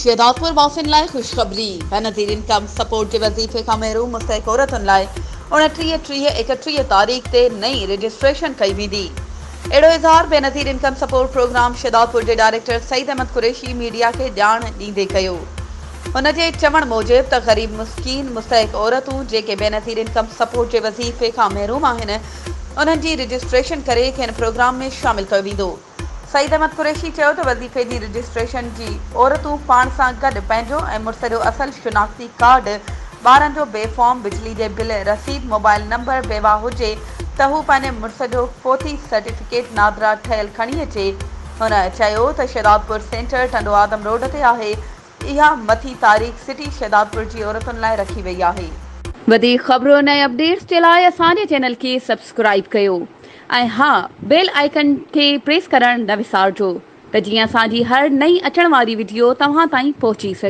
शहदादपुर वासिन लाइ खुशखबरी Benazir income support के वज़ीफ़े खां महरूम मुस्तहिक़ औरतुनि लाइ 29, 30, 31 तारीख़ ते नई रजिस्ट्रेशन कई वेंदी। अहिड़ो इज़हार Benazir income support programme Shahdadpur के डायरेक्टर सईद अहमद कुरैशी मीडिया के ॼाण ॾींदे कयो। हुन जे चवण मूजिबि त ग़रीब मिस्कीन मुस्तहिक़ औरतूं जेके बेनज़ीर इनकम सपोर्ट के वज़ीफ़े खां महरूम आहिनि उन्हनि जी रजिस्ट्रेशन करे हिन प्रोग्राम में शामिल कयो वेंदो। सईद अहमद कुरैशी चयो त वज़ीफ़े जी रजिस्ट्रेशन जी औरतूं पाण सां गॾु पंहिंजो ऐं मुड़ुस जो असल शिनाख्ती कार्ड, ॿारनि जो बेफॉर्म, बिजली जे बिल रसीद, मोबाइल नंबर बेवा हुजे त हू पंहिंजे मुड़ुस जो फोथी सर्टिफिकेट नादरा ठहियल खणी अचे। हुन चयो त शहदादपुर सेंटर टंडो आदम रोड ते आहे। इहा मथी तारीख़ सिटी शहदादपुर जी औरतुनि लाइ रखी वई आहे। वधीक ख़बरुनि ऐं अपडेट्स जे लाइ असांजे चैनल खे सब्सक्राइब कयो ऐं हा, बेल आइकन खे प्रेस करणु न विसारिजो त जीअं असांजी हर नई अचण वारी वीडियो तव्हां ताईं पहुची सघे।